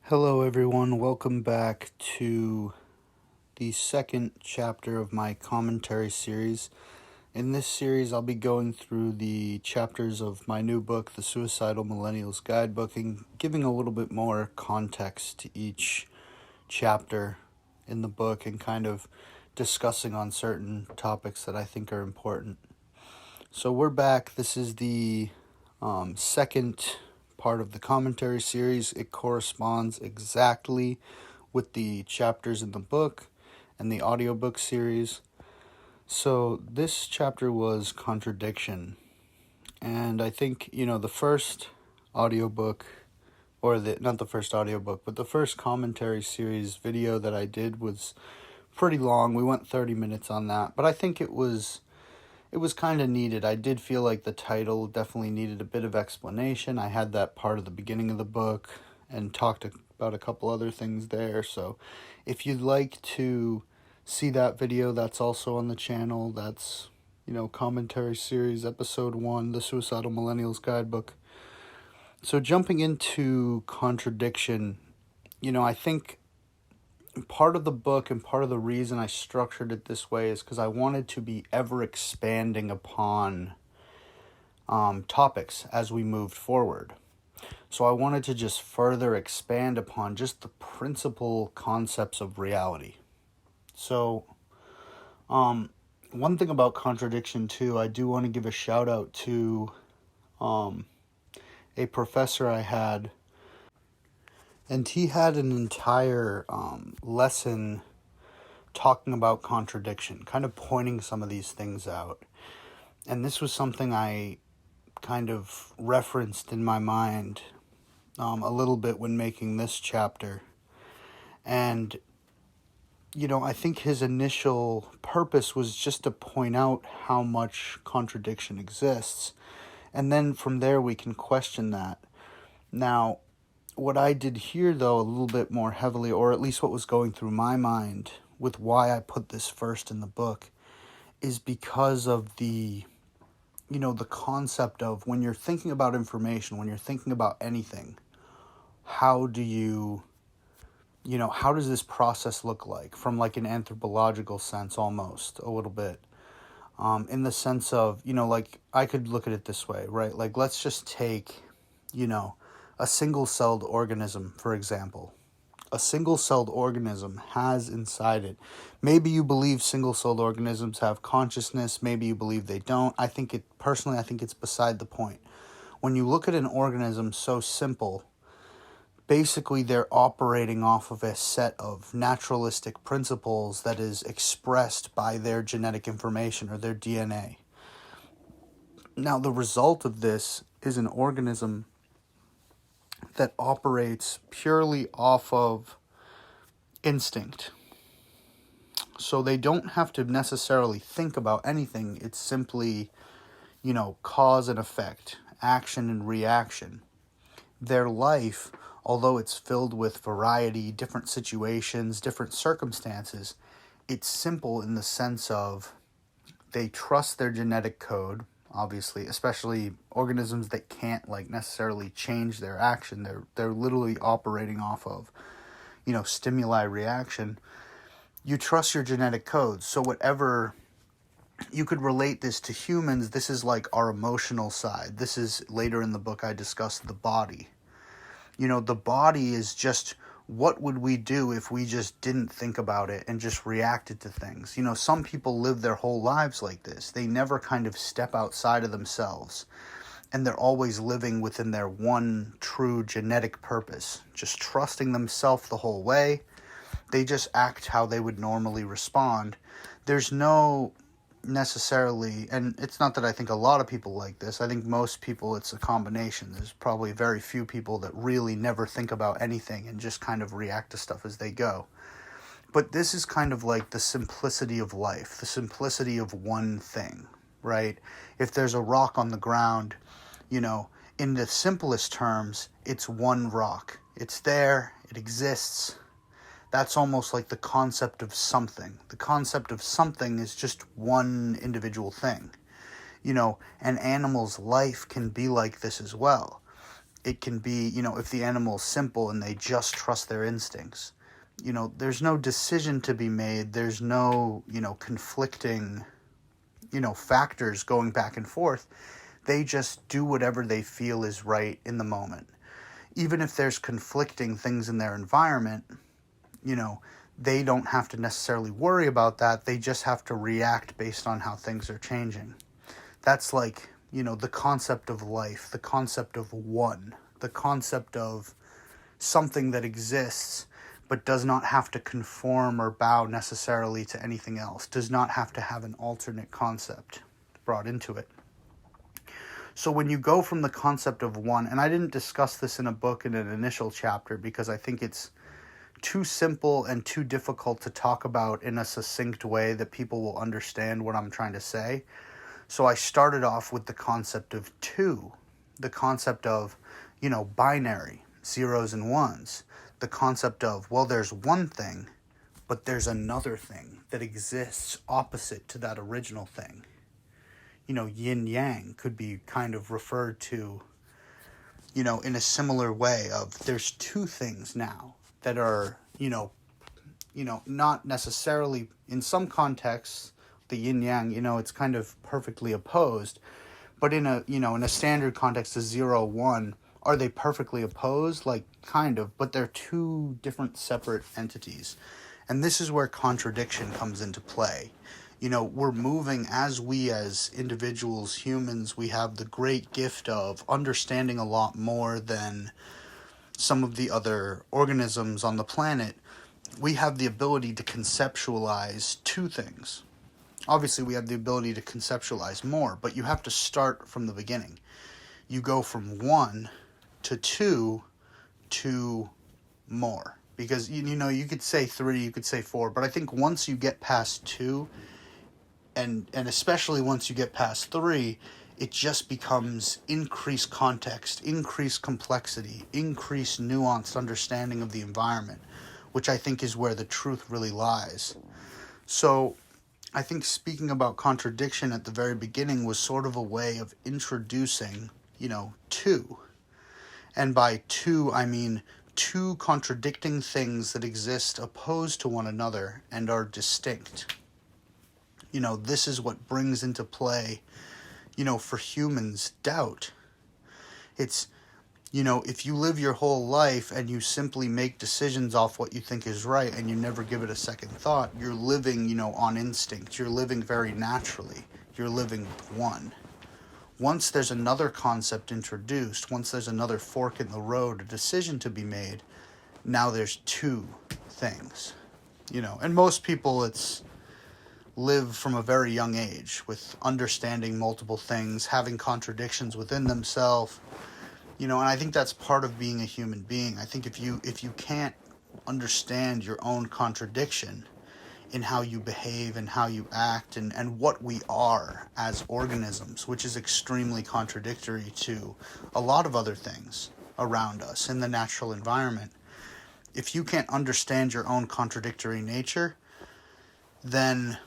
Hello, everyone. Welcome back to the second chapter of my commentary series. In this series, I'll be going through the chapters of my new book, The Suicidal Millennial's Guidebook, and giving a little bit more context to each chapter in the book and kind of discussing on certain topics that I think are important. So we're back. This is the second part of the commentary series. It corresponds exactly with the chapters in the book and the audiobook series. So this chapter was Contradiction. And I think, the first audiobook, not the first audiobook, but the first commentary series video that I did was pretty long. We went 30 minutes on that, but I think it was kind of needed. I did feel like the title definitely needed a bit of explanation. I had that part of the beginning of the book and talked about a couple other things there. So if you'd like to see that video, that's also on the channel. That's, commentary series, episode 1, The Suicidal Millennial's Guidebook. So jumping into Contradiction, I think part of the book and part of the reason I structured it this way is because I wanted to be ever expanding upon topics as we moved forward. So I wanted to just further expand upon just the principal concepts of reality. So one thing about Contradiction too, I do want to give a shout out to a professor I had. And he had an entire lesson talking about contradiction, kind of pointing some of these things out. And this was something I kind of referenced in my mind a little bit when making this chapter. And, I think his initial purpose was just to point out how much contradiction exists. And then from there we can question that. Now, what I did here, though, a little bit more heavily, or at least what was going through my mind with why I put this first in the book, is because of the concept of when you're thinking about information, when you're thinking about anything, how does this process look like from like an anthropological sense almost a little bit, in the sense of, like I could look at it this way, right? Like let's just take, a single-celled organism, for example. A single-celled organism has inside it. Maybe you believe single-celled organisms have consciousness. Maybe you believe they don't. I think it's beside the point. When you look at an organism so simple, basically they're operating off of a set of naturalistic principles that is expressed by their genetic information or their DNA. Now, the result of this is an organism that operates purely off of instinct. So they don't have to necessarily think about anything. It's simply, cause and effect, action and reaction. Their life, although it's filled with variety, different situations, different circumstances, it's simple in the sense of they trust their genetic code, obviously, especially organisms that can't necessarily change their action. They're literally operating off of, stimuli reaction. You trust your genetic codes. So whatever, you could relate this to humans. This is like our emotional side. This is later in the book I discussed the body. The body is just, what would we do if we just didn't think about it and just reacted to things? Some people live their whole lives like this. They never kind of step outside of themselves. And they're always living within their one true genetic purpose, just trusting themselves the whole way. They just act how they would normally respond. There's no necessarily, and it's not that I think a lot of people like this. I think most people, it's a combination. There's probably very few people that really never think about anything and just kind of react to stuff as they go. But this is kind of like the simplicity of life, the simplicity of one thing, right? If there's a rock on the ground, in the simplest terms, it's one rock. It's there, it exists. That's almost like the concept of something. The concept of something is just one individual thing. An animal's life can be like this as well. It can be, if the animal is simple and they just trust their instincts. There's no decision to be made. There's no, conflicting, factors going back and forth. They just do whatever they feel is right in the moment. Even if there's conflicting things in their environment, they don't have to necessarily worry about that. They just have to react based on how things are changing. That's like, the concept of life, the concept of one, the concept of something that exists but does not have to conform or bow necessarily to anything else, does not have to have an alternate concept brought into it. So when you go from the concept of one, and I didn't discuss this in a book in an initial chapter because I think it's too simple and too difficult to talk about in a succinct way that people will understand what I'm trying to say. So I started off with the concept of two, the concept of, binary, zeros and ones, the concept of, well, there's one thing, but there's another thing that exists opposite to that original thing. Yin yang could be kind of referred to, in a similar way of there's two things now that are, not necessarily in some contexts, the yin yang, it's kind of perfectly opposed, but in a standard context, the 0-1, are they perfectly opposed? Like, kind of, but they're two different separate entities. And this is where contradiction comes into play. We're moving as individuals, humans, we have the great gift of understanding a lot more than some of the other organisms on the planet. We have the ability to conceptualize two things. Obviously, we have the ability to conceptualize more, but you have to start from the beginning. You go from 1 to 2 to more. Because, you could say 3, you could say 4, but I think once you get past 2, and especially once you get past 3, it just becomes increased context, increased complexity, increased nuanced understanding of the environment, which I think is where the truth really lies. So I think speaking about contradiction at the very beginning was sort of a way of introducing, two. And by two, I mean two contradicting things that exist opposed to one another and are distinct. This is what brings into play, for humans, doubt. It's, if you live your whole life and you simply make decisions off what you think is right and you never give it a second thought, you're living, on instinct. You're living very naturally. You're living with one. Once there's another concept introduced, once there's another fork in the road, a decision to be made, now there's two things. And most people live from a very young age with understanding multiple things, having contradictions within themselves. And I think that's part of being a human being. I think if you can't understand your own contradiction in how you behave and how you act and what we are as organisms, which is extremely contradictory to a lot of other things around us in the natural environment. If you can't understand your own contradictory nature, then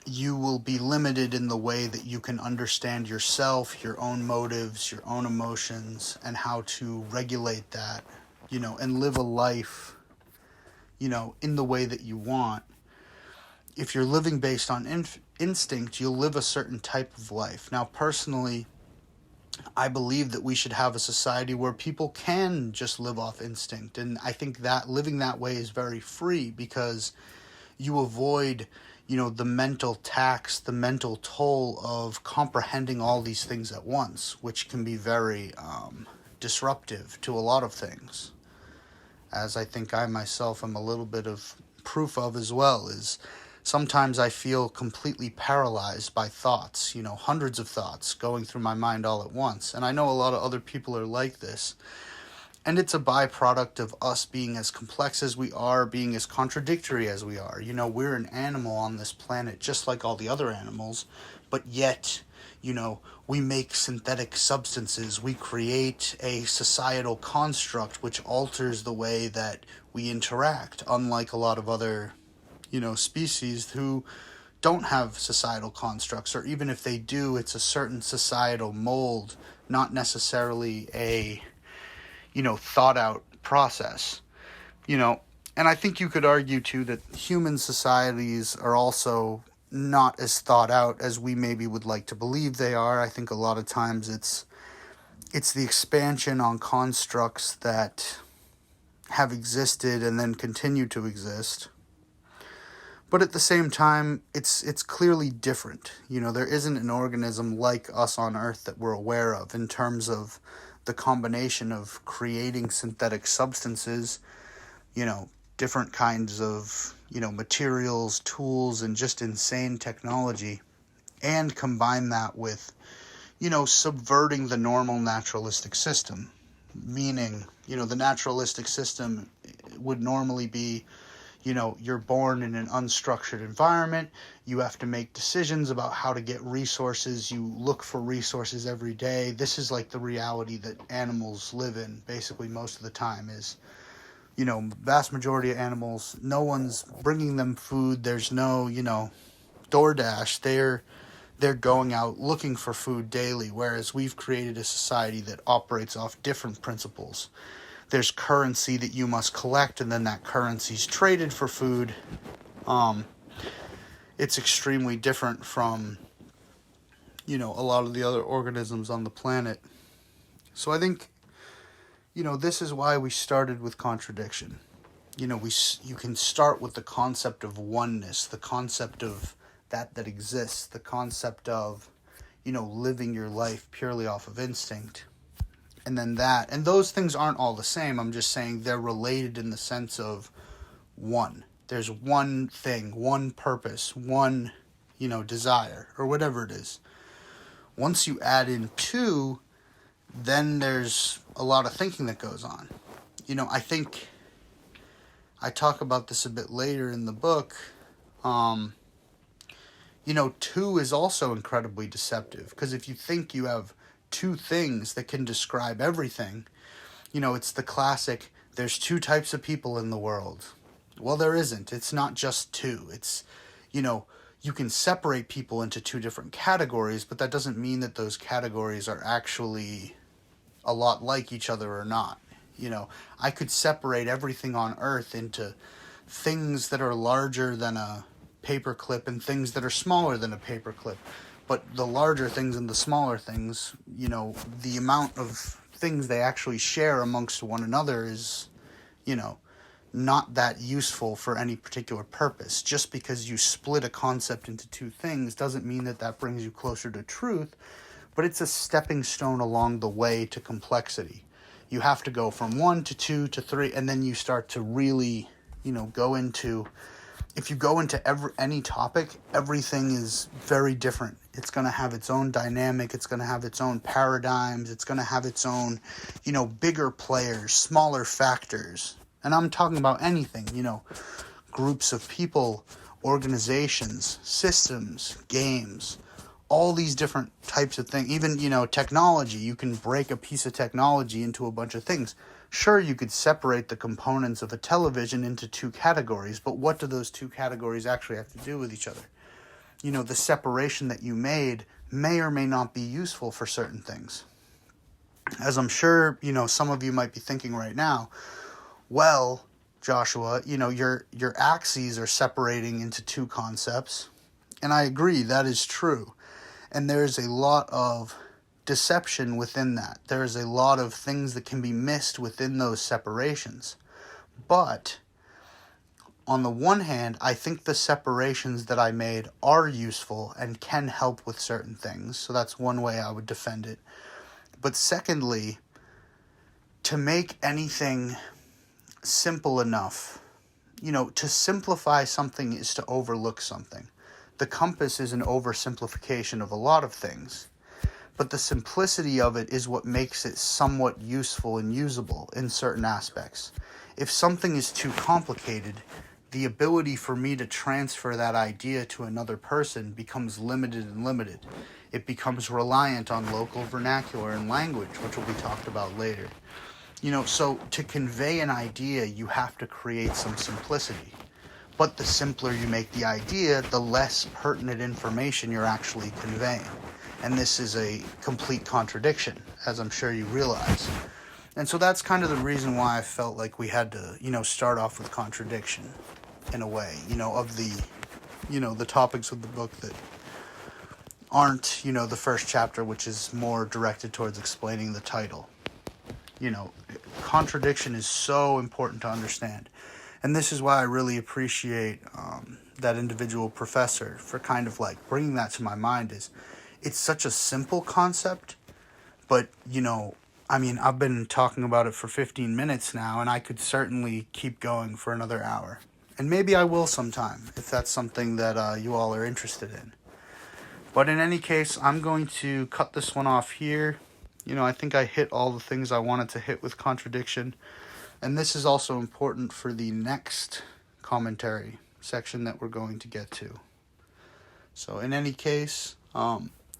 you will be limited in the way that you can understand yourself, your own motives, your own emotions, and how to regulate that, and live a life, in the way that you want. If you're living based on instinct, you'll live a certain type of life. Now, personally, I believe that we should have a society where people can just live off instinct. And I think that living that way is very free because you avoid, the mental tax, the mental toll of comprehending all these things at once, which can be very disruptive to a lot of things. As I think I myself am a little bit of proof of as well, is sometimes I feel completely paralyzed by thoughts, hundreds of thoughts going through my mind all at once. And I know a lot of other people are like this. And it's a byproduct of us being as complex as we are, being as contradictory as we are. We're an animal on this planet just like all the other animals, but yet, we make synthetic substances. We create a societal construct which alters the way that we interact, unlike a lot of other species who don't have societal constructs, or even if they do, it's a certain societal mold not necessarily a, thought out process, And I think you could argue, too, that human societies are also not as thought out as we maybe would like to believe they are. I think a lot of times it's the expansion on constructs that have existed and then continue to exist. But at the same time, it's clearly different. There isn't an organism like us on Earth that we're aware of in terms of the combination of creating synthetic substances, different kinds of, materials, tools, and just insane technology, and combine that with, subverting the normal naturalistic system. Meaning, the naturalistic system would normally be, you're born in an unstructured environment. You have to make decisions about how to get resources. You look for resources every day. This is like the reality that animals live in, basically, most of the time is, vast majority of animals, no one's bringing them food. There's no, DoorDash. They're going out looking for food daily, whereas we've created a society that operates off different principles. There's currency that you must collect, and then that currency's traded for food. It's extremely different from, a lot of the other organisms on the planet. So I think, this is why we started with contradiction. You can start with the concept of oneness, the concept of that exists, the concept of, living your life purely off of instinct. And then and those things aren't all the same. I'm just saying they're related in the sense of one. There's one thing, one purpose, one, desire, or whatever it is. Once you add in two, then there's a lot of thinking that goes on. I think I talk about this a bit later in the book. Two is also incredibly deceptive, because if you think you have two things that can describe everything, it's the classic, there's two types of people in the world. Well, there isn't. It's not just two. It's, you can separate people into two different categories, but that doesn't mean that those categories are actually a lot like each other or not. I could separate everything on Earth into things that are larger than a paperclip and things that are smaller than a paperclip. But the larger things and the smaller things, the amount of things they actually share amongst one another is, not that useful for any particular purpose. Just because you split a concept into two things doesn't mean that brings you closer to truth, but it's a stepping stone along the way to complexity. You have to go from 1 to 2 to 3, and then you start to really, go into... If you go into any topic, everything is very different. It's going to have its own dynamic. It's going to have its own paradigms. It's going to have its own, bigger players, smaller factors. And I'm talking about anything, groups of people, organizations, systems, games, all these different types of things. Even, technology. You can break a piece of technology into a bunch of things. Sure, you could separate the components of a television into two categories, but what do those two categories actually have to do with each other? The separation that you made may or may not be useful for certain things. As I'm sure, some of you might be thinking right now, well, Joshua, your axes are separating into two concepts, and I agree, that is true. And there's a lot of deception within that. There's a lot of things that can be missed within those separations. But on the one hand, I think the separations that I made are useful and can help with certain things. So that's one way I would defend it. But secondly, to make anything simple enough, to simplify something is to overlook something. The compass is an oversimplification of a lot of things. But the simplicity of it is what makes it somewhat useful and usable in certain aspects. If something is too complicated, the ability for me to transfer that idea to another person becomes limited. It becomes reliant on local vernacular and language, which will be talked about later. So to convey an idea, you have to create some simplicity. But the simpler you make the idea, the less pertinent information you're actually conveying. and this is a complete contradiction, as I'm sure you realize. And so that's kind of the reason why I felt like we had to, start off with contradiction in a way, of the topics of the book that aren't, the first chapter, which is more directed towards explaining the title. Contradiction is so important to understand. And this is why I really appreciate that individual professor for kind of like bringing that to my mind. Is it's such a simple concept, but I've been talking about it for 15 minutes now, and I could certainly keep going for another hour. And maybe I will sometime, if that's something that you all are interested in. But in any case, I'm going to cut this one off here. I think I hit all the things I wanted to hit with contradiction. And this is also important for the next commentary section that we're going to get to. So in any case,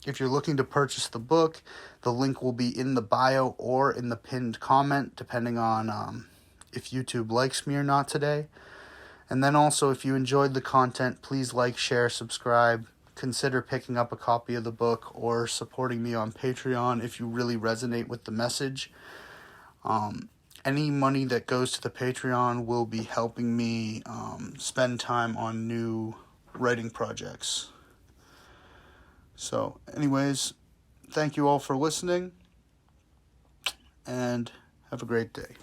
if you're looking to purchase the book, the link will be in the bio or in the pinned comment, depending on if YouTube likes me or not today. And then also, if you enjoyed the content, please like, share, subscribe. Consider picking up a copy of the book or supporting me on Patreon if you really resonate with the message. Any money that goes to the Patreon will be helping me spend time on new writing projects. So, anyways, thank you all for listening, and have a great day.